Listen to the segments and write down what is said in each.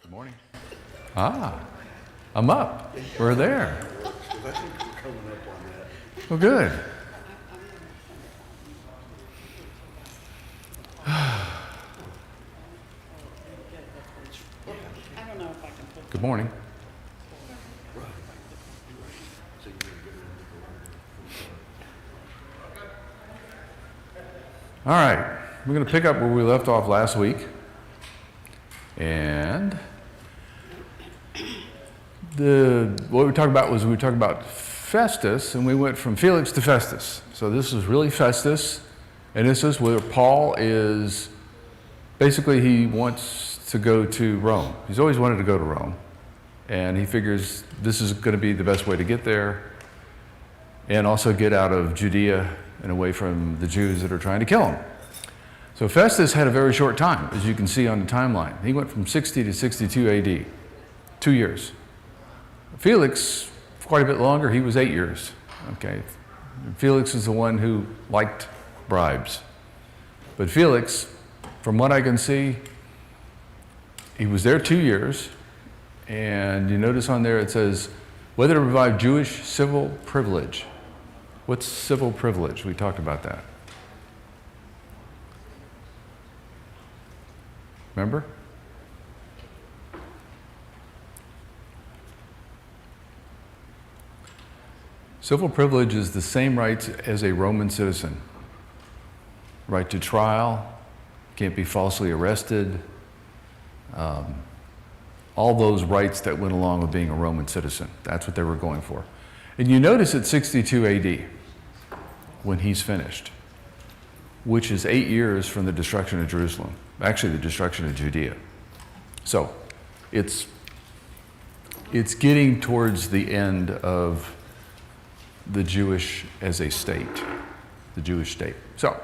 Good morning. Ah, I'm up. We're there. I think we're coming up on that. Well, good. I don't know if I can put. Good morning. All right, we're going to pick up where we left off last week. And what we talked about was we talked about Festus, and we went from Felix to Festus. So this is really Festus, and this is where Paul is, basically he wants to go to Rome. He's always wanted to go to Rome, and he figures this is going to be the best way to get there, and also get out of Judea and away from the Jews that are trying to kill him. So Festus had a very short time, as you can see on the timeline. He went from 60 to 62 AD, 2 years. Felix, quite a bit longer, he was 8 years. Okay, Felix is the one who liked bribes. But Felix, from what I can see, he was there 2 years, and you notice on there it says, whether to revive Jewish civil privilege. What's civil privilege? We talked about that. Remember? Civil privilege is the same rights as a Roman citizen. Right to trial, can't be falsely arrested, all those rights that went along with being a Roman citizen. That's what they were going for. And you notice at 62 AD, when he's finished, which is 8 years from the destruction of Jerusalem, actually the destruction of Judea. So it's getting towards the end of the Jewish as a state, the Jewish state. So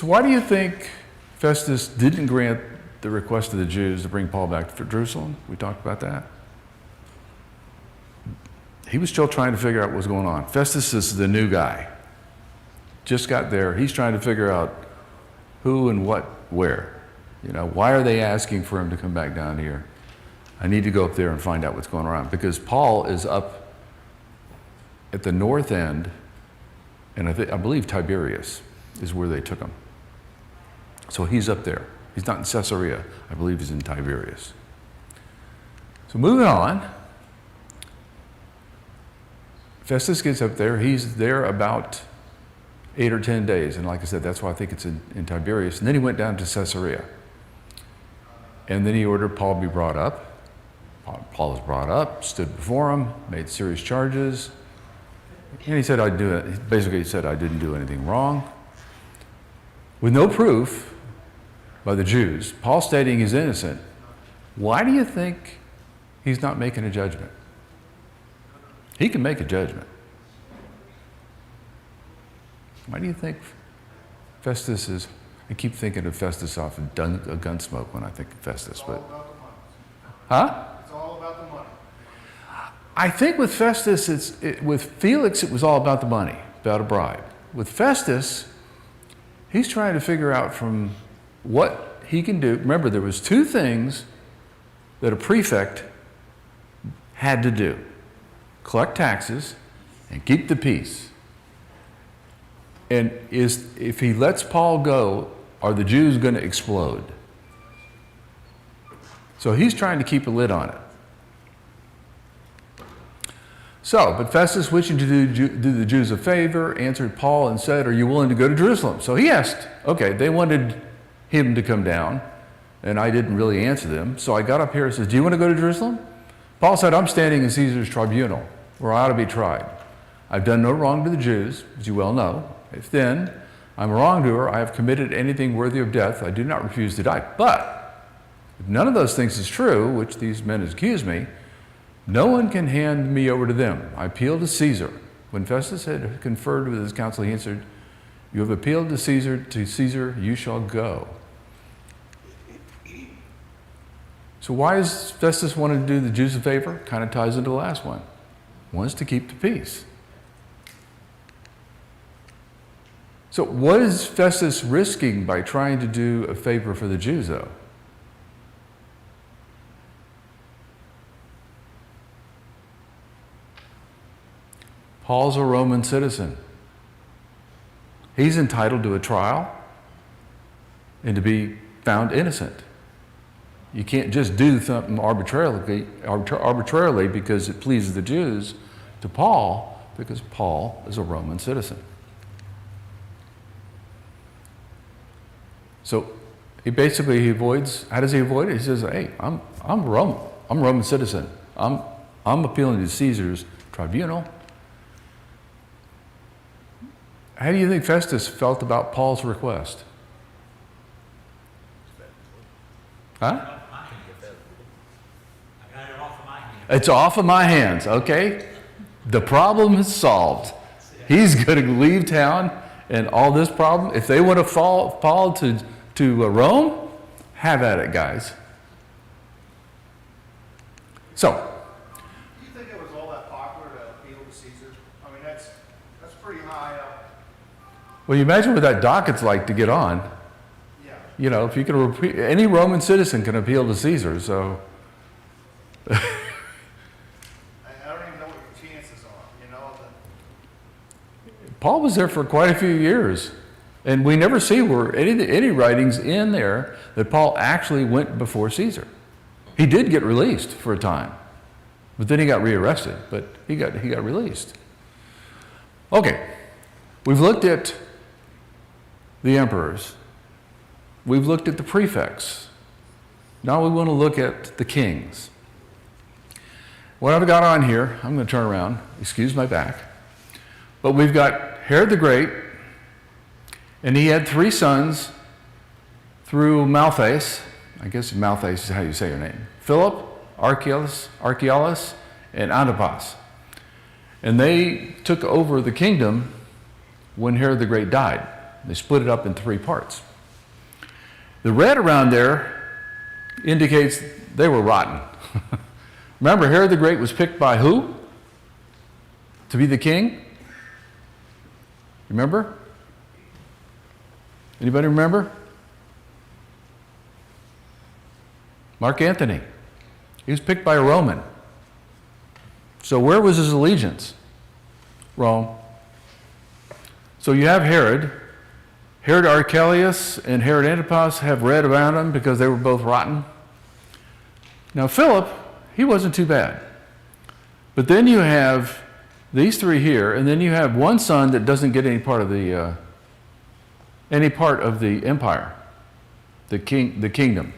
why do you think Festus didn't grant the request of the Jews to bring Paul back to Jerusalem? We talked about that. He was still trying to figure out what was going on. Festus is the new guy. Just got there. He's trying to figure out who and what, where. You know, why are they asking for him to come back down here? I need to go up there and find out what's going on. Because Paul is up at the north end, and I believe Tiberias is where they took him. So he's up there. He's not in Caesarea. I believe he's in Tiberias. So moving on. Festus gets up there. He's there about 8 or 10 days. And like I said, that's why I think it's in Tiberias. And then he went down to Caesarea. And then he ordered Paul to be brought up. Paul was brought up, stood before him, made serious charges. And he said, basically he said, I didn't do anything wrong. With no proof by the Jews, Paul stating he's innocent. Why do you think he's not making a judgment? He can make a judgment. Why do you think Festus is, I keep thinking of Festus off of Gunsmoke when I think of Festus, but. Huh? It's all about the money. I think with Festus, with Felix, it was all about the money, about a bribe. With Festus, he's trying to figure out from what he can do. Remember, there was 2 things that a prefect had to do. Collect taxes and keep the peace. And if he lets Paul go, are the Jews going to explode? So he's trying to keep a lid on it. So, but Festus, wishing to do the Jews a favor, answered Paul and said, are you willing to go to Jerusalem? So he asked, okay, they wanted him to come down, and I didn't really answer them. So I got up here and said, do you want to go to Jerusalem? Paul said, I'm standing in Caesar's tribunal, where I ought to be tried. I've done no wrong to the Jews, as you well know. If then I'm a wrongdoer, I have committed anything worthy of death, I do not refuse to die. But if none of those things is true, which these men accuse me, no one can hand me over to them. I appeal to Caesar. When Festus had conferred with his council, he answered, you have appealed to Caesar you shall go. So why does Festus want to do the Jews a favor? Kind of ties into the last one. Wants to keep the peace. So what is Festus risking by trying to do a favor for the Jews, though? Paul's a Roman citizen. He's entitled to a trial and to be found innocent. You can't just do something arbitrarily because it pleases the Jews to Paul, because Paul is a Roman citizen. So he avoids. How does he avoid it? He says, "Hey, I'm Roman. I'm a Roman citizen. I'm appealing to Caesar's tribunal." How do you think Festus felt about Paul's request? Huh? It's off of my hands, okay? The problem is solved. He's going to leave town, and all this problem, if they want to fall Paul to Rome, have at it, guys. So, Do you think it was all that popular to appeal to Caesar? I mean, that's pretty high up. well, you imagine what that docket's like to get on. Yeah. You know, if you can, any Roman citizen can appeal to Caesar, so. I don't even know what your chances are, you know? Paul was there for quite a few years, and we never see where any writings in there that Paul actually went before Caesar. He did get released for a time, but then he got rearrested, but he got released. Okay, we've looked at the emperors. We've looked at the prefects. Now we want to look at the kings. What I've got on here, I'm going to turn around, excuse my back, but we've got Herod the Great, and he had 3 sons through Malchus. I guess Malchus is how you say your name. Philip, Archelaus, and Antipas. And they took over the kingdom when Herod the Great died. They split it up in 3 parts. The red around there indicates they were rotten. Remember, Herod the Great was picked by who? To be the king? Remember? Anybody remember? Mark Antony. He was picked by a Roman. So where was his allegiance? Rome. So you have Herod. Herod Archelaus and Herod Antipas have red around them because they were both rotten. Now Philip, he wasn't too bad. But then you have these 3 here, and then you have one son that doesn't get any part of the empire, the kingdom.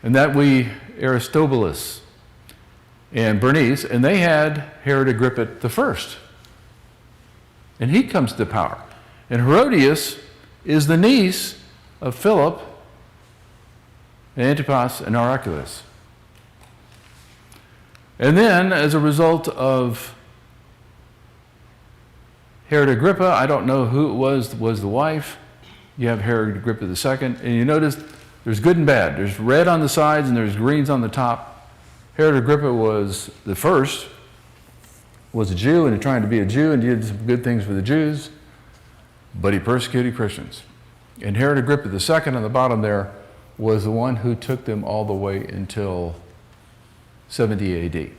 And that Aristobulus and Bernice, and they had Herod Agrippa I. And he comes to power. And Herodias is the niece of Philip and Antipas and Archelaus. And then, as a result of Herod Agrippa, I don't know who it was the wife. You have Herod Agrippa II, and you notice there's good and bad. There's red on the sides and there's greens on the top. Herod Agrippa was the first, was a Jew and trying to be a Jew and did some good things for the Jews, but he persecuted Christians. And Herod Agrippa II on the bottom there was the one who took them all the way until 70 AD.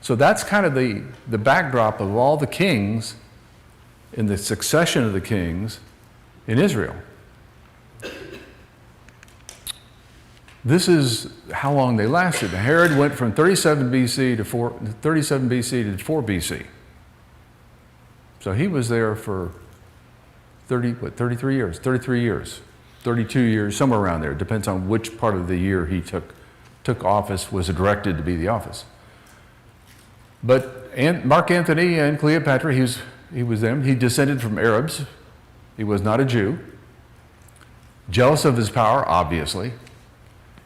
So that's kind of the backdrop of all the kings in the succession of the kings in Israel. This is how long they lasted. Herod went from 37 BC to 4 BC. So he was there for 33 years, 32 years, somewhere around there. It depends on which part of the year he took office, was directed to be the office. But Mark Antony and Cleopatra, he was them. He descended from Arabs. He was not a Jew. Jealous of his power, obviously.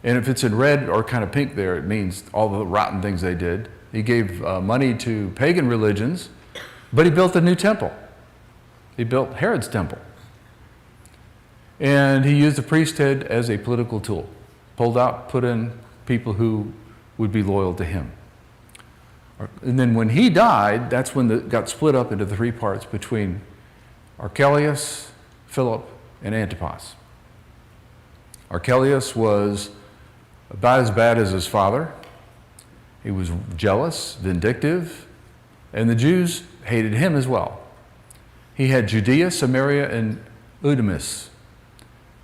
And if it's in red or kind of pink there, it means all the rotten things they did. He gave money to pagan religions, but he built a new temple. He built Herod's temple. And he used the priesthood as a political tool. Put in people who would be loyal to him. And then when he died, that's when it got split up into the 3 parts between Archelaus, Philip, and Antipas. Archelaus was about as bad as his father. He was jealous, vindictive, And the Jews hated him as well. He had Judea, Samaria, and Udamus,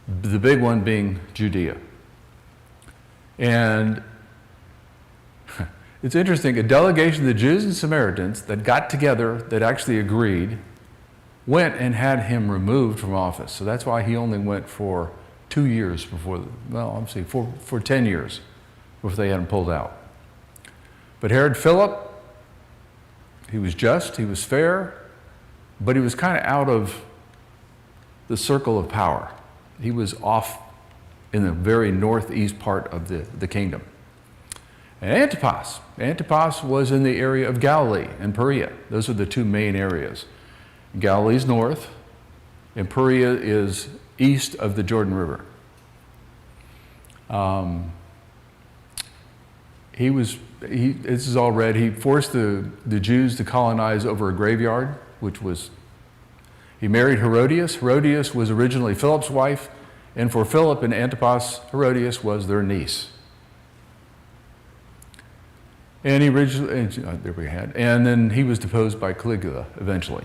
the big one being Judea. And it's interesting, a delegation of the Jews and Samaritans that got together, that actually agreed, went and had him removed from office. So that's why he only went for 2 years before, for 10 years before they had him pulled out. But Herod Philip, he was just, he was fair, but he was kind of out of the circle of power. He was off in the very northeast part of the kingdom. And Antipas was in the area of Galilee and Perea. Those are the two main areas. Galilee's north, and Perea is east of the Jordan River. This is all read. He forced the Jews to colonize over a graveyard, he married Herodias. Herodias was originally Philip's wife, and for Philip and Antipas, Herodias was their niece. And and then he was deposed by Caligula eventually.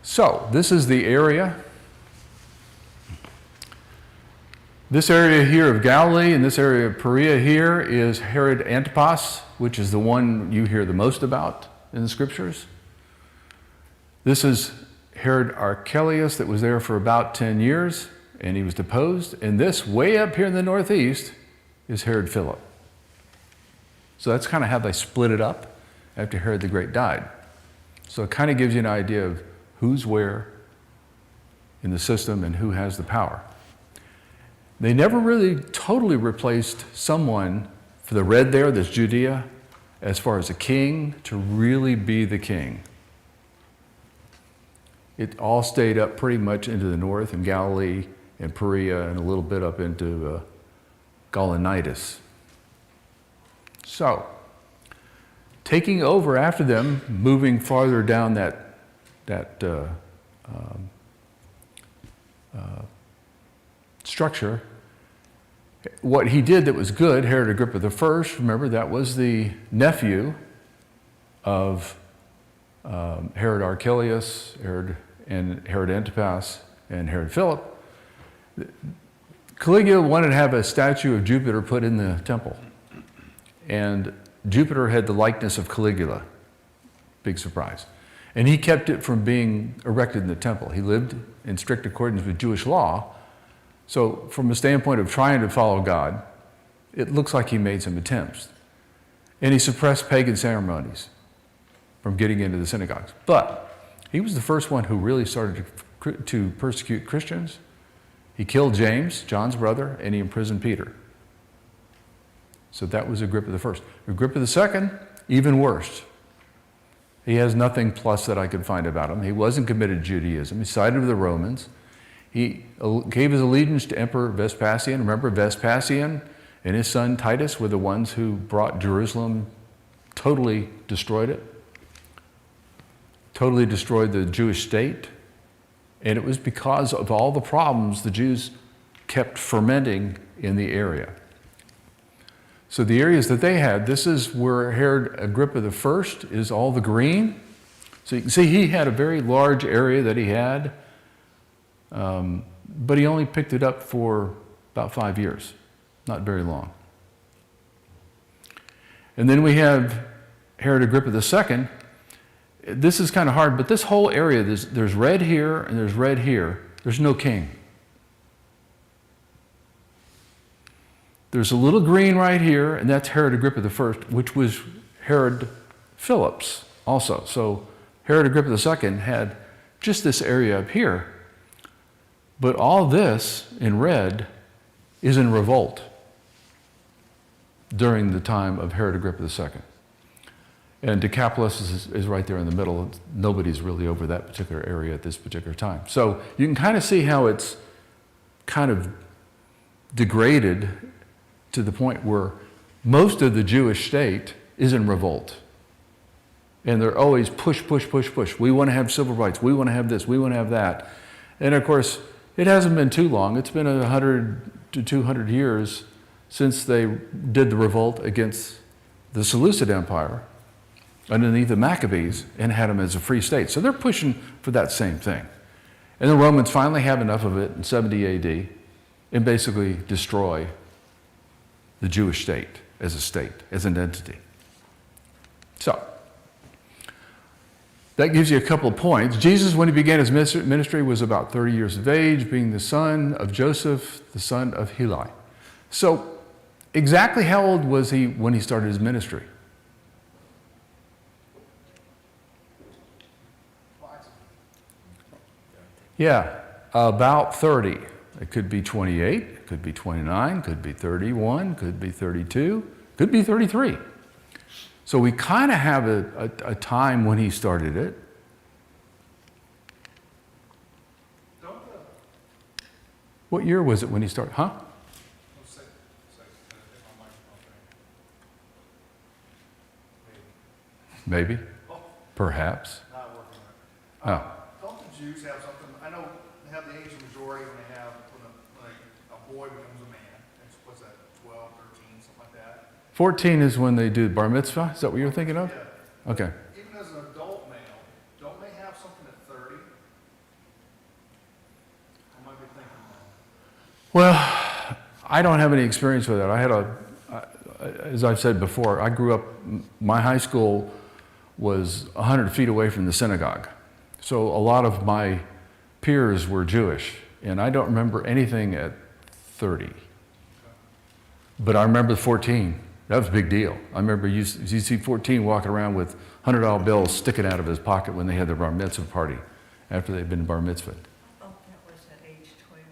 So, this is the area. This area here of Galilee and this area of Perea here is Herod Antipas, which is the one you hear the most about in the scriptures. This is Herod Archelaus that was there for about 10 years, and he was deposed. And this way up here in the northeast is Herod Philip. So that's kind of how they split it up after Herod the Great died. So it kind of gives you an idea of who's where in the system and who has the power. They never really totally replaced someone for the red there, that's Judea, as far as a king to really be the king. It all stayed up pretty much into the north in Galilee and Perea and a little bit up into Gaulonitis. So, taking over after them, moving farther down that structure, what he did that was good, Herod Agrippa I, remember that was the nephew of Herod Archelaus, Herod Antipas, and Herod Philip. Caligula wanted to have a statue of Jupiter put in the temple. And Jupiter had the likeness of Caligula. Big surprise. And he kept it from being erected in the temple. He lived in strict accordance with Jewish law. So from a standpoint of trying to follow God, it looks like he made some attempts. And he suppressed pagan ceremonies from getting into the synagogues. But he was the first one who really started to persecute Christians. He killed James, John's brother, and he imprisoned Peter. So that was Agrippa I. Agrippa II, even worse. He has nothing plus that I could find about him. He wasn't committed to Judaism. He sided with the Romans. He gave his allegiance to Emperor Vespasian. Remember, Vespasian and his son Titus were the ones who brought Jerusalem, totally destroyed it, totally destroyed the Jewish state. And it was because of all the problems the Jews kept fermenting in the area. So the areas that they had, this is where Herod Agrippa I is all the green. So you can see he had a very large area that he had, but he only picked it up for about 5 years, not very long. And then we have Herod Agrippa II. This is kind of hard, but this whole area, there's red here and there's red here. There's no king. There's a little green right here, and that's Herod Agrippa I, which was Herod Philip's also. So Herod Agrippa II had just this area up here. But all this in red is in revolt during the time of Herod Agrippa II. And Decapolis is right there in the middle. Nobody's really over that particular area at this particular time. So you can kind of see how it's kind of degraded to the point where most of the Jewish state is in revolt. And they're always push, push, push, push. We want to have civil rights. We want to have this. We want to have that. And of course, it hasn't been too long. It's been 100 to 200 years since they did the revolt against the Seleucid Empire underneath the Maccabees and had them as a free state. So they're pushing for that same thing. And the Romans finally have enough of it in 70 AD and basically destroy the Jewish state, as an entity. So, that gives you a couple of points. Jesus, when he began his ministry, was about 30 years of age, being the son of Joseph, the son of Heli. So, exactly how old was he when he started his ministry? Yeah, about 30. It could be 28, it could be 29, could be 31, could be 32, could be 33. So we kind of have a time when he started it. What year was it when he started? Huh? Maybe. Perhaps. Not working on it. Oh. Don't the Jews have something, I know they have the age of majority when they have, when a boy becomes a man. It's, what's that, 12, 13, something like that? 14 is when they do bar mitzvah. Is that what you're thinking of? Yeah. Okay. Even as an adult male, don't they have something at 30? I might be thinking that. Well, I don't have any experience with that. I had as I've said before, I grew up, my high school was 100 feet away from the synagogue. So a lot of my peers were Jewish, and I don't remember anything at 30. But I remember 14. That was a big deal. I remember you see 14 walking around with $100 bills sticking out of his pocket when they had their bar mitzvah party after they'd been bar mitzvahed. Oh, that was at age 12.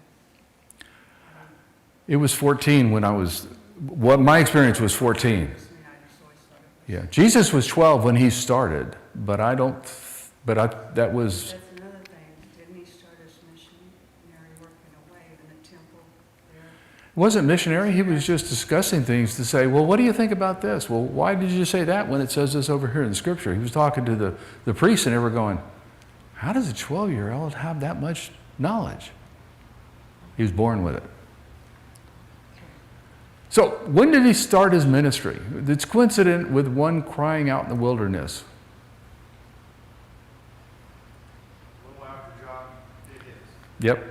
It was 14 when I was, what my experience was 14. Yeah, Jesus was 12 when he started, but that was... That's another thing. Didn't he start as missionary working away in the temple there? It wasn't missionary. He was just discussing things to say, well, what do you think about this? Well, why did you say that when it says this over here in the scripture? He was talking to the priests, and they were going, how does a 12-year-old have that much knowledge? He was born with it. So when did he start his ministry? It's coincident with one crying out in the wilderness. A little after John did his. Yep,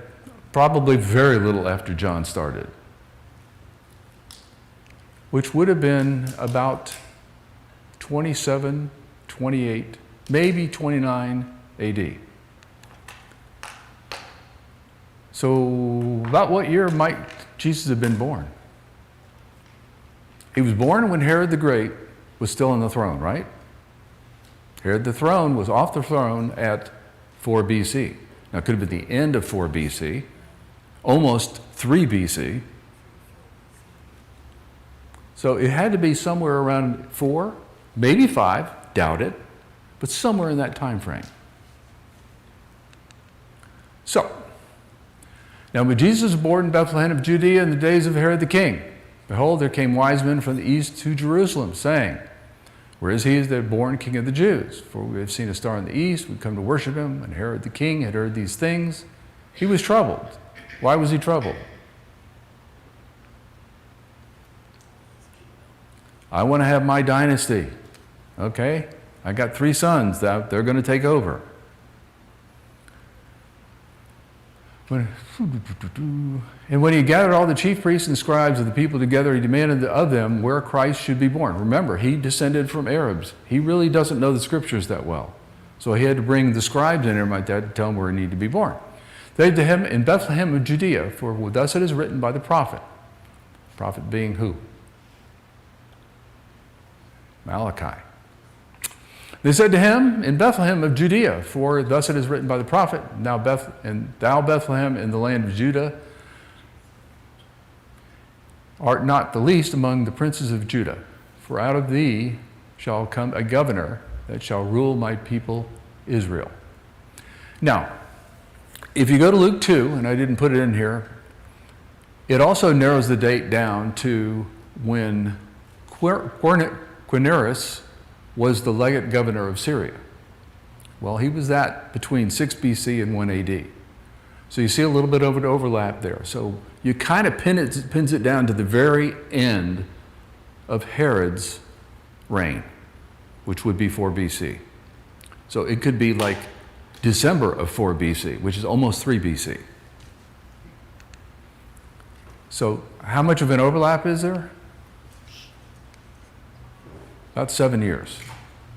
probably very little after John started, which would have been about 27, 28, maybe 29 AD. So about what year might Jesus have been born? He was born when Herod the Great was still on the throne, right? Herod the throne was off the throne at 4 BC. Now, it could have been the end of 4 BC, almost 3 BC. So it had to be somewhere around 4, maybe 5, doubt it, but somewhere in that time frame. So, now when Jesus was born in Bethlehem of Judea in the days of Herod the king, behold, there came wise men from the east to Jerusalem, saying, where is he that is born King of the Jews? For we have seen a star in the east, we come to worship him. And Herod the king had heard these things. He was troubled. Why was he troubled? I want to have my dynasty. Okay? I got 3 sons that they're going to take over. And when he gathered all the chief priests and scribes of the people together, he demanded of them where Christ should be born. Remember, he descended from Arabs. He really doesn't know the scriptures that well. So he had to bring the scribes in there like that to tell him where he needed to be born. They said to him, in Bethlehem of Judea, for thus it is written by the prophet. Prophet being who? Malachi. They said to him, in Bethlehem of Judea, for thus it is written by the prophet, thou Bethlehem in the land of Judah, art not the least among the princes of Judah, for out of thee shall come a governor that shall rule my people Israel. Now, if you go to Luke 2, and I didn't put it in here, it also narrows the date down to when Quirinius was the legate governor of Syria. Well, he was that between 6 BC and 1 AD. So you see a little bit of an overlap there. So you kind of pins it down to the very end of Herod's reign, which would be 4 BC. So it could be like December of 4 BC, which is almost 3 BC. So how much of an overlap is there? About 7 years.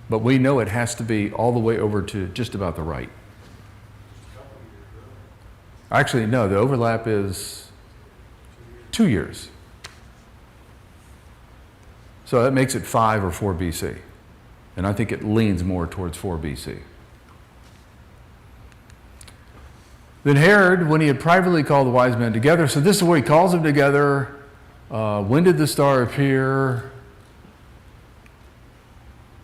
But we know it has to be all the way over to just about the right. Actually, no, the overlap is 2 years. So that makes it 5 or 4 BC. And I think it leans more towards 4 BC. Then Herod, when he had privately called the wise men together, so this is where he calls them together. When did the star appear?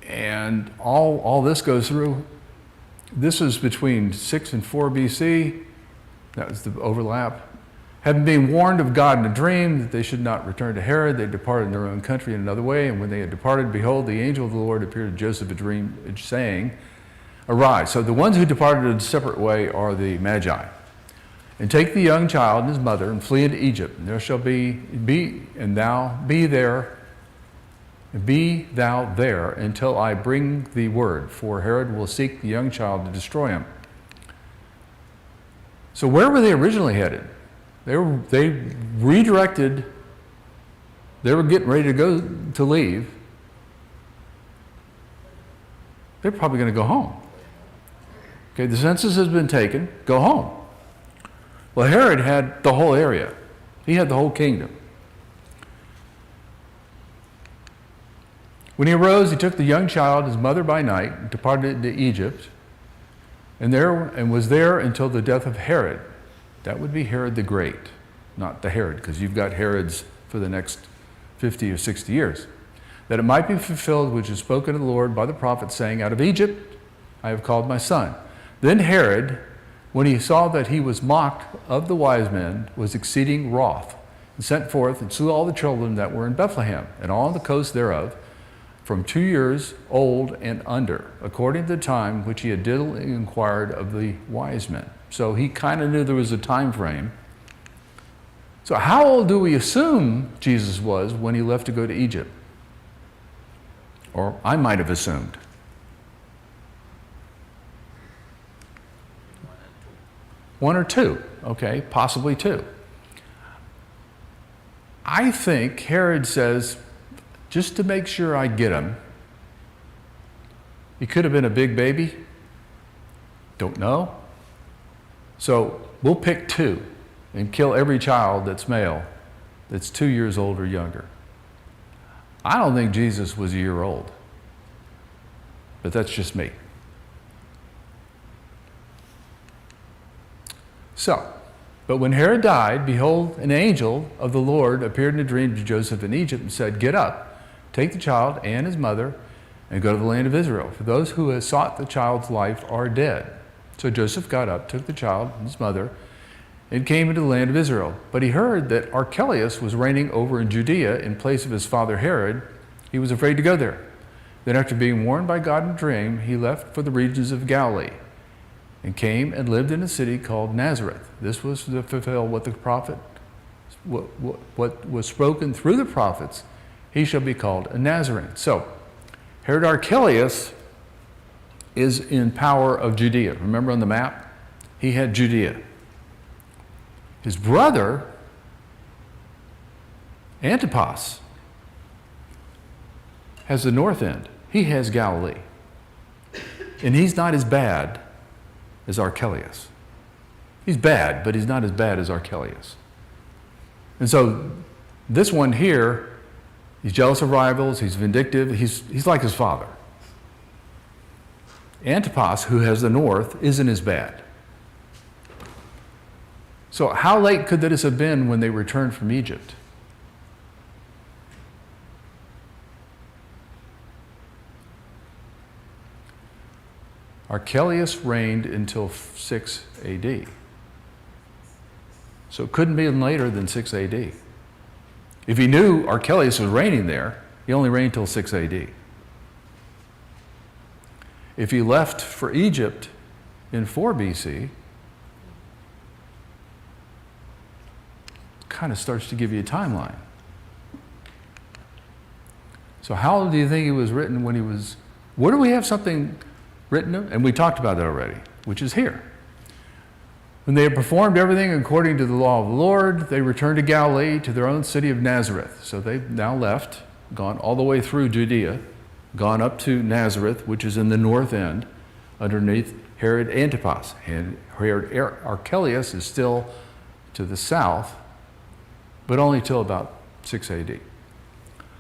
And all this goes through. This is between 6 and 4 BC. That was the overlap. Having been warned of God in a dream that they should not return to Herod, they departed in their own country in another way. And when they had departed, behold, the angel of the Lord appeared to Joseph in a dream, saying, Arise. So the ones who departed in a separate way are the Magi. And take the young child and his mother and flee into Egypt. And there shall be thou there until I bring thee word, for Herod will seek the young child to destroy him. So where were they originally headed? They redirected. They were getting ready to leave. They're probably going to go home. Okay, the census has been taken. Go home. Well, Herod had the whole area. He had the whole kingdom. When he arose, he took the young child, his mother by night, and departed into Egypt, and was there until the death of Herod. That would be Herod the Great, not the Herod, because you've got Herods for the next 50 or 60 years. That it might be fulfilled which is spoken of the Lord by the prophet, saying, Out of Egypt I have called my son. Then Herod, when he saw that he was mocked of the wise men, was exceeding wroth, and sent forth and slew all the children that were in Bethlehem, and all the coast thereof, from 2 years old and under, according to the time which he had diligently inquired of the wise men. So he kind of knew there was a time frame. So how old do we assume Jesus was when he left to go to Egypt? Or I might have assumed. 1 or 2, okay, possibly 2. I think Herod says, just to make sure I get him, he could have been a big baby. Don't know. So we'll pick 2 and kill every child that's male that's 2 years old or younger. I don't think Jesus was a year old, but that's just me. So, but when Herod died, behold, an angel of the Lord appeared in a dream to Joseph in Egypt and said, Get up, take the child and his mother, and go to the land of Israel. For those who have sought the child's life are dead. So Joseph got up, took the child and his mother, and came into the land of Israel. But he heard that Archelaus was reigning over in Judea in place of his father Herod. He was afraid to go there. Then after being warned by God in a dream, he left for the regions of Galilee, and came and lived in a city called Nazareth. This was to fulfill what the prophet, what was spoken through the prophets. He shall be called a Nazarene. So, Herod Archelaus is in power of Judea. Remember on the map? He had Judea. His brother, Antipas, has the north end. He has Galilee. And he's not as bad as Archelaus. He's bad, but he's not as bad as Archelaus. And so this one here, he's jealous of rivals, he's vindictive, he's like his father. Antipas, who has the north, isn't as bad. So how late could this have been when they returned from Egypt? Archelaus reigned until 6 AD. So it couldn't be later than 6 AD. If he knew Archelaus was reigning there, he only reigned until 6 AD. If he left for Egypt in 4 BC, kind of starts to give you a timeline. So how do you think it was written when he was, where do we have something written? And we talked about that already, which is here. When they had performed everything according to the law of the Lord, they returned to Galilee, to their own city of Nazareth. So they've now left, gone all the way through Judea, gone up to Nazareth, which is in the north end, underneath Herod Antipas. And Herod Archelaus is still to the south, but only till about 6 AD.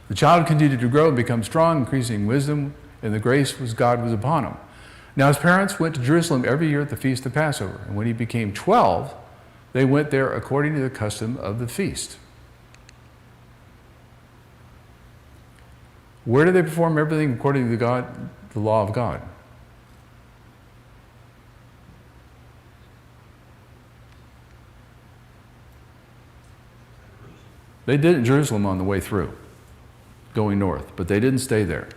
The child continued to grow and become strong, increasing in wisdom, and the grace was God was upon him. Now his parents went to Jerusalem every year at the feast of Passover, and when he became 12, they went there according to the custom of the feast. Where did they perform everything according to the law of God? They did it in Jerusalem on the way through, going north, but they didn't stay there.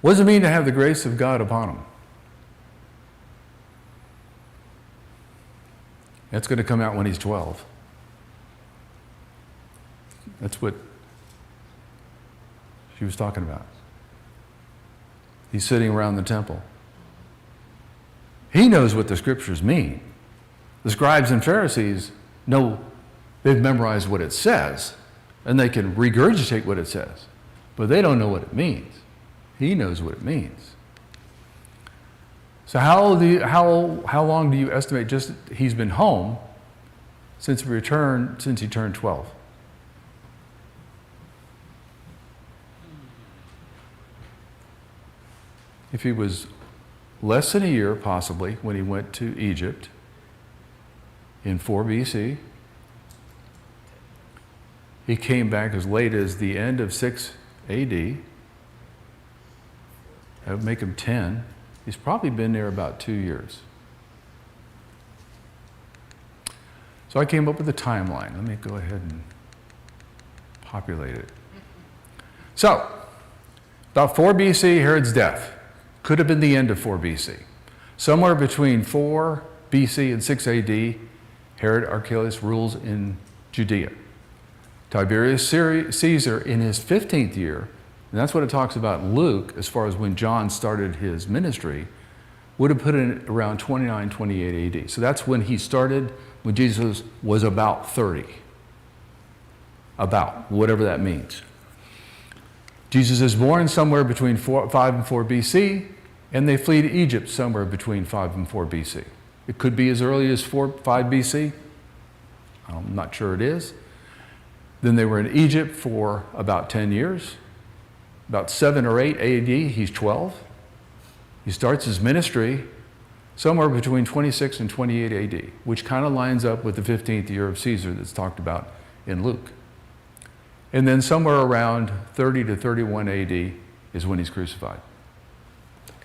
What does it mean to have the grace of God upon them? That's going to come out when he's 12. That's what she was talking about. He's sitting around the temple. He knows what the scriptures mean. The scribes and Pharisees know, they've memorized what it says, and they can regurgitate what it says, but they don't know what it means. He knows what it means. So how long do you estimate just he's been home since he turned 12? If he was less than a year, possibly, when he went to Egypt in 4 BC, he came back as late as the end of 6 AD. That would make him 10. He's probably been there about 2 years. So I came up with a timeline. Let me go ahead and populate it. So, about 4 BC, Herod's death. Could have been the end of 4 BC. Somewhere between 4 BC and 6 AD, Herod Archelaus rules in Judea. Tiberius Caesar, in his 15th year, and that's what it talks about in Luke, as far as when John started his ministry, would have put it around 29, 28 AD. So that's when he started, when Jesus was about 30. About, whatever that means. Jesus is born somewhere between 5 and 4 BC, and they flee to Egypt somewhere between 5 and 4 BC. It could be as early as 5 BC. I'm not sure it is. Then they were in Egypt for about 10 years. About 7 or 8 AD, he's 12. He starts his ministry somewhere between 26 and 28 AD, which kind of lines up with the 15th year of Caesar that's talked about in Luke. And then somewhere around 30 to 31 AD is when he's crucified.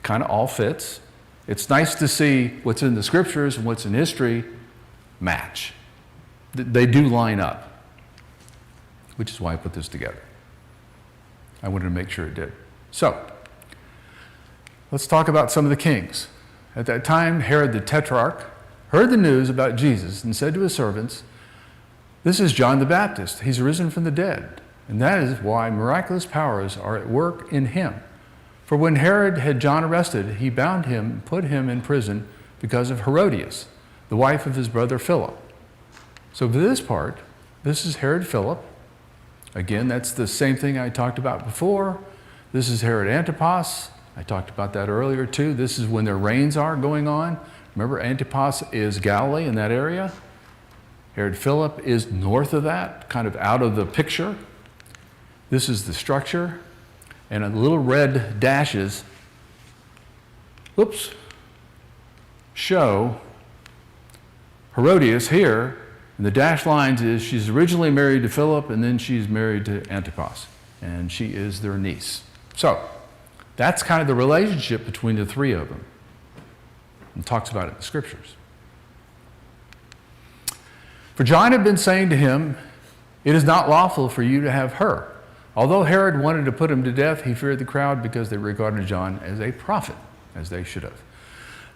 Kind of all fits. It's nice to see what's in the scriptures and what's in history match. They do line up, which is why I put this together. I wanted to make sure it did. So, let's talk about some of the kings. At that time, Herod the Tetrarch heard the news about Jesus and said to his servants, "This is John the Baptist. He's risen from the dead, and that is why miraculous powers are at work in him. For when Herod had John arrested, he bound him and put him in prison because of Herodias, the wife of his brother Philip." So for this part, this is Herod Philip. Again, that's the same thing I talked about before. This is Herod Antipas. I talked about that earlier too. This is when their reigns are going on. Remember, Antipas is Galilee in that area. Herod Philip is north of that, kind of out of the picture. This is the structure. And a little red dashes, show Herodias here. And the dashed lines is she's originally married to Philip, and then she's married to Antipas. And she is their niece. So, that's kind of the relationship between the three of them. And talks about it in the scriptures. For John had been saying to him, "It is not lawful for you to have her." Although Herod wanted to put him to death, he feared the crowd because they regarded John as a prophet, as they should have.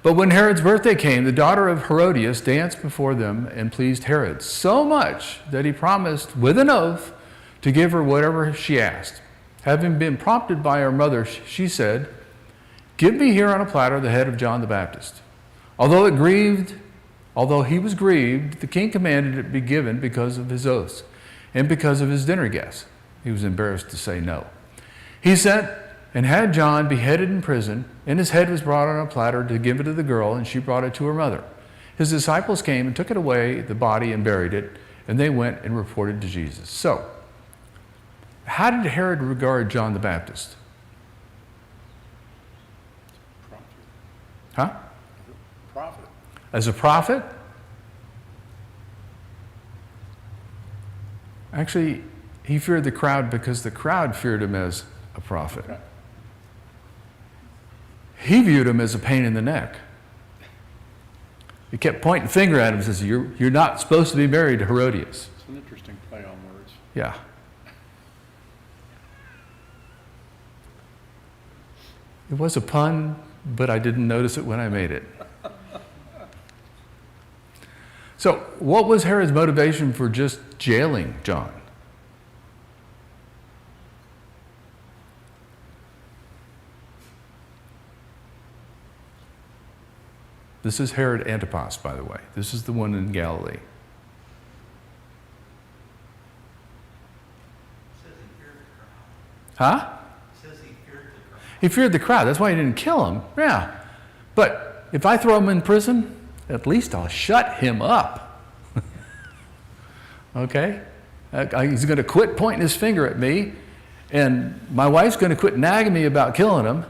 But when Herod's birthday came, the daughter of Herodias danced before them and pleased Herod so much that he promised with an oath to give her whatever she asked. Having been prompted by her mother, she said, "Give me here on a platter the head of John the Baptist." Although he was grieved, the king commanded it be given because of his oaths and because of his dinner guests. He was embarrassed to say no. He sent and had John beheaded in prison, and his head was brought on a platter to give it to the girl, and she brought it to her mother. His disciples came and took it away, the body, and buried it, and they went and reported to Jesus. So, how did Herod regard John the Baptist? Huh? Prophet. As a prophet? Actually, he feared the crowd because the crowd feared him as a prophet. Okay. He viewed him as a pain in the neck. He kept pointing the finger at him and says, you're not supposed to be married to Herodias. It's an interesting play on words. Yeah. It was a pun, but I didn't notice it when I made it. So, what was Herod's motivation for just jailing John? This is Herod Antipas, by the way. This is the one in Galilee. Huh? He feared the crowd. That's why he didn't kill him. Yeah. But if I throw him in prison, at least I'll shut him up. Okay? He's going to quit pointing his finger at me, and my wife's going to quit nagging me about killing him,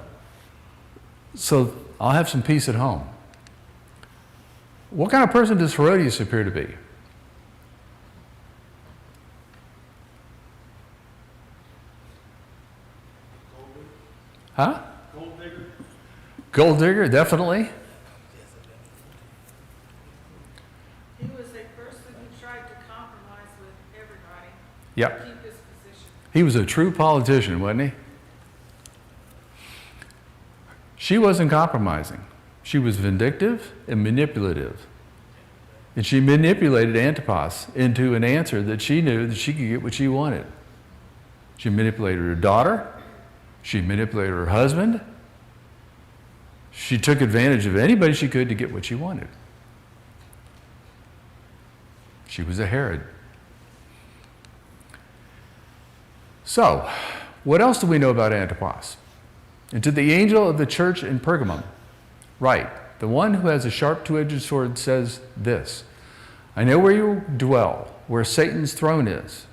so I'll have some peace at home. What kind of person does Herodias appear to be? Huh? Gold digger. Gold digger, definitely. He was a person who tried to compromise with everybody Yep. to keep his position. He was a true politician, wasn't he? She wasn't compromising. She was vindictive and manipulative. And she manipulated Antipas into an answer that she knew that she could get what she wanted. She manipulated her daughter. She manipulated her husband. She took advantage of anybody she could to get what she wanted. She was a Herod. So, what else do we know about Antipas? And to the angel of the church in Pergamum, write, the one who has a sharp two-edged sword says this, I know where you dwell, where Satan's throne is,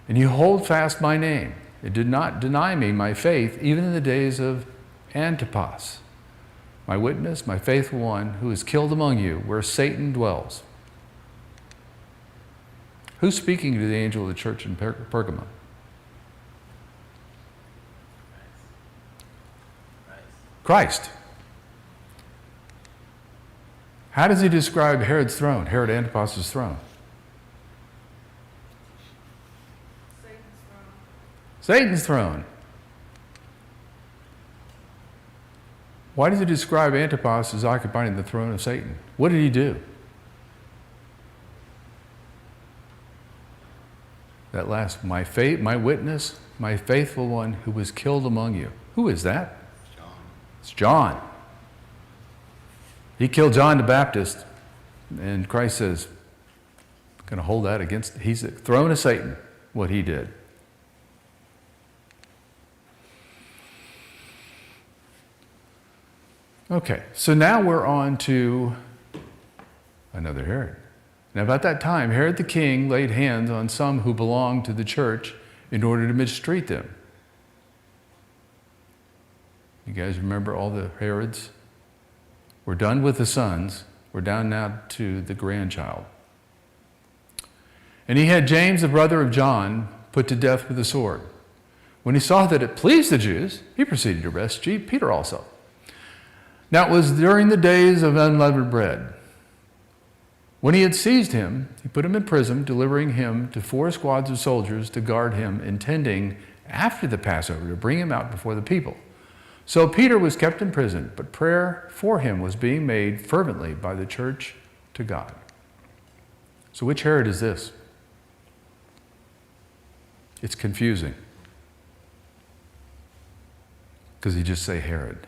and you hold fast my name. It did not deny me my faith, even in the days of Antipas, my witness, my faithful one, who is killed among you, where Satan dwells. Who's speaking to the angel of the church in Pergamum? Christ. How does he describe Herod's throne, Herod Antipas' throne? Satan's throne. Satan's throne. Why does he describe Antipas as occupying the throne of Satan? What did he do? That last, my witness, my faithful one who was killed among you. Who is that? John. It's John. He killed John the Baptist, and Christ says, I'm going to hold that against, he's the throne of Satan, what he did. Okay, so now we're on to another Herod. Now, about that time, Herod the king laid hands on some who belonged to the church in order to mistreat them. You guys remember all the Herods? We're done with the sons. We're down now to the grandchild. And he had James, the brother of John, put to death with a sword. When he saw that it pleased the Jews, he proceeded to arrest Peter also. Now it was during the days of unleavened bread. When he had seized him, he put him in prison, delivering him to 4 squads of soldiers to guard him, intending after the Passover to bring him out before the people. So Peter was kept in prison, but prayer for him was being made fervently by the church to God. So which Herod is this? It's confusing. Because he just say Herod.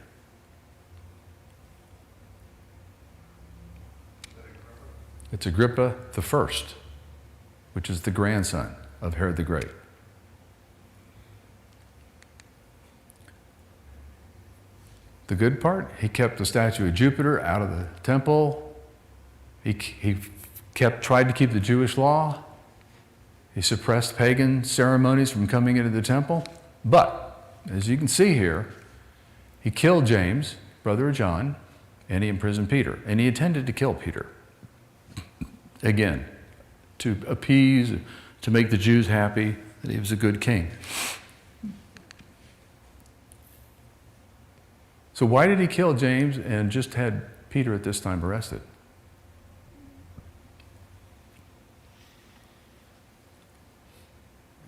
It's Agrippa the First, which is the grandson of Herod the Great. The good part, he kept the statue of Jupiter out of the temple. He tried to keep the Jewish law. He suppressed pagan ceremonies from coming into the temple. But, as you can see here, he killed James, brother of John, and he imprisoned Peter. And he intended to kill Peter. Again, to appease, to make the Jews happy that he was a good king. So why did he kill James and just had Peter at this time arrested?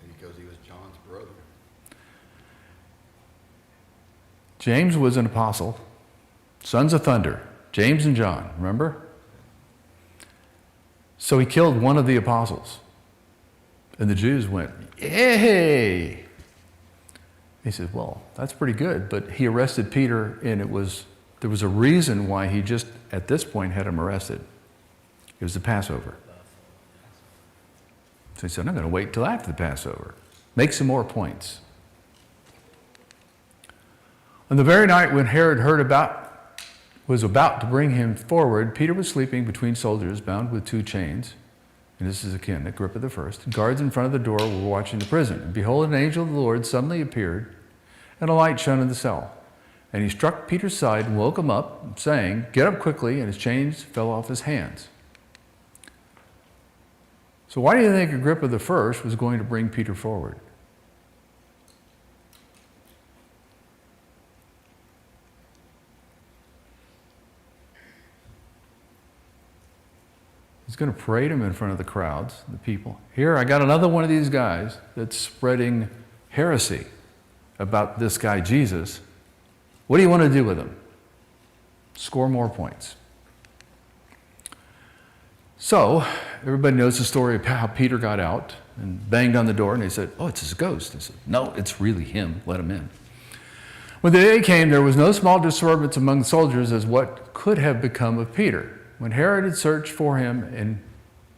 Because he was John's brother. James was an apostle, sons of thunder, James and John, remember? So he killed one of the apostles. And the Jews went, yay! He said, well, that's pretty good, but he arrested Peter, and there was a reason why he just, at this point, had him arrested. It was the Passover. So he said, I'm going to wait till after the Passover. Make some more points. On the very night when Herod was about to bring him forward, Peter was sleeping between soldiers, bound with 2 chains. And this is again Agrippa the First. Guards in front of the door were watching the prison. And behold, an angel of the Lord suddenly appeared, and a light shone in the cell. And he struck Peter's side and woke him up, saying, get up quickly, and his chains fell off his hands. So why do you think Agrippa the First was going to bring Peter forward? He's going to parade him in front of the crowds, the people. Here, I got another one of these guys that's spreading heresy about this guy, Jesus. What do you want to do with him? Score more points. So, everybody knows the story of how Peter got out and banged on the door, and they said, oh, it's his ghost. They said, no, it's really him. Let him in. When the day came, there was no small disturbance among the soldiers as what could have become of Peter. When Herod had searched for him and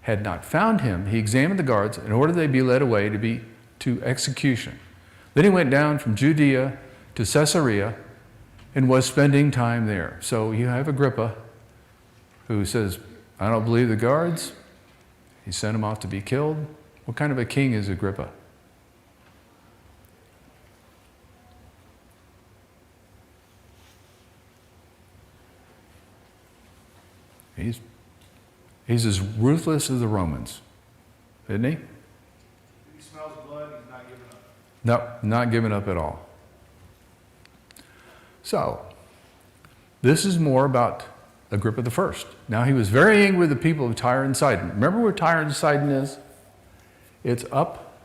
had not found him, he examined the guards and ordered they be led away to execution. Then he went down from Judea to Caesarea and was spending time there. So you have Agrippa who says, I don't believe the guards. He sent him off to be killed. What kind of a king is Agrippa? He's as ruthless as the Romans, isn't he? If he smells blood, he's not giving up. No, not giving up at all. So, this is more about Agrippa the First. Now, he was very angry with the people of Tyre and Sidon. Remember where Tyre and Sidon is? It's up.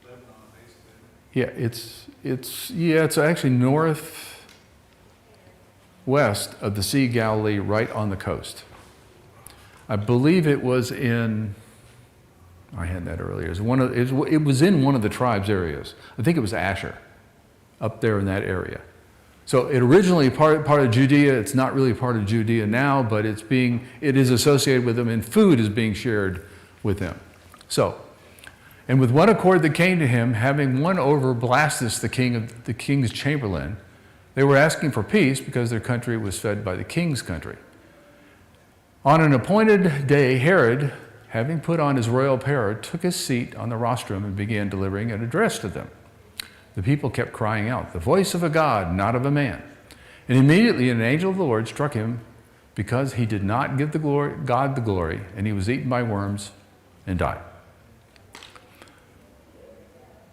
Lebanon, basically. It's actually northwest of the Sea of Galilee, right on the coast. I believe it was in, I had that earlier, it was in one of the tribes' areas. I think it was Asher, up there in that area. So it originally part of Judea. It's not really part of Judea now, but it is associated with them, and food is being shared with them. So, and with one accord that came to him, having won over Blastus, the king's chamberlain, they were asking for peace because their country was fed by the king's country. On an appointed day, Herod, having put on his royal apparel, took his seat on the rostrum and began delivering an address to them. The people kept crying out, the voice of a God, not of a man. And immediately an angel of the Lord struck him because he did not give God the glory, and he was eaten by worms and died.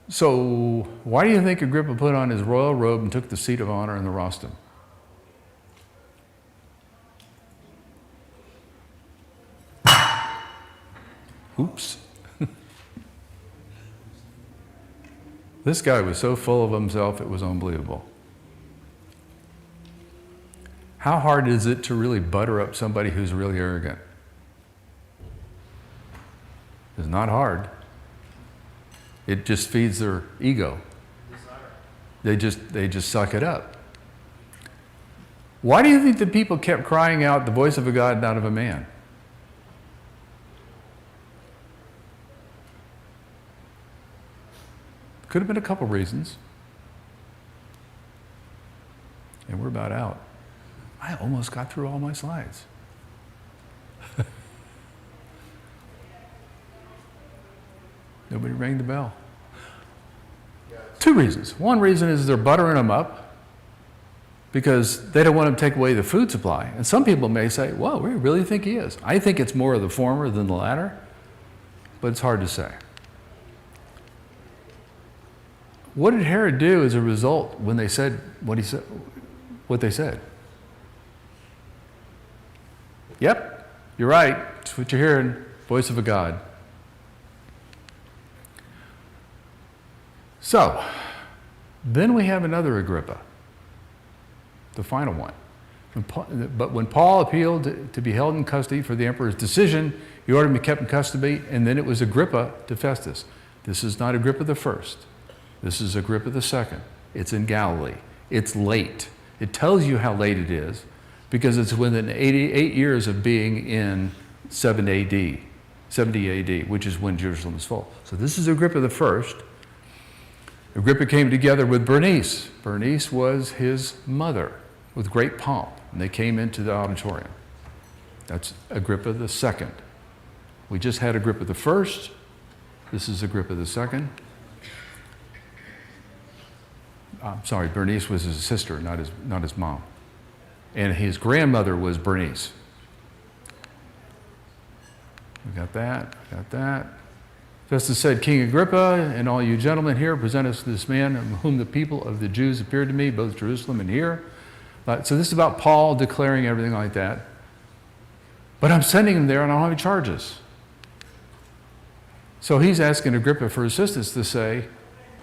So why do you think Agrippa put on his royal robe and took the seat of honor in the rostrum? Oops. This guy was so full of himself, it was unbelievable. How hard is it to really butter up somebody who's really arrogant? It's not hard. It just feeds their ego. They just suck it up. Why do you think the people kept crying out the voice of a God, not of a man? Could have been a couple reasons. And we're about out. I almost got through all my slides. Nobody rang the bell. Two reasons. One reason is they're buttering them up because they don't want to take away the food supply. And some people may say, well, we really think he is. I think it's more of the former than the latter, but it's hard to say. What did Herod do as a result when they said what they said? Yep, you're right. It's what you're hearing. Voice of a God. So, then we have another Agrippa, the final one. But when Paul appealed to be held in custody for the emperor's decision, he ordered him to be kept in custody, and then it was Agrippa to Festus. This is not Agrippa the first. This is Agrippa the second. It's in Galilee. It's late. It tells you how late it is because it's within 88 years of being in 70 AD, which is when Jerusalem was full. So this is Agrippa the first. Agrippa came together with Bernice. Bernice was his mother with great pomp, and they came into the auditorium. That's Agrippa the second. We just had Agrippa the first. This is Agrippa the second. I'm sorry, Bernice was his sister, not his mom. And his grandmother was Bernice. We got that. Festus said, King Agrippa and all you gentlemen here, present us to this man whom the people of the Jews appeared to me, both Jerusalem and here. So this is about Paul declaring everything like that. But I'm sending him there and I don't have any charges. So he's asking Agrippa for assistance to say,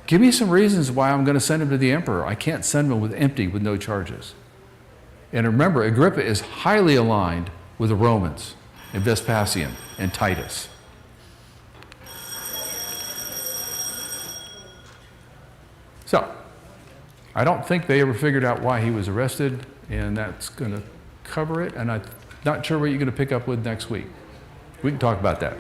give me some reasons why I'm going to send him to the emperor. I can't send him with no charges. And remember, Agrippa is highly aligned with the Romans and Vespasian and Titus. So, I don't think they ever figured out why he was arrested, and that's going to cover it. And I'm not sure what you're going to pick up with next week. We can talk about that.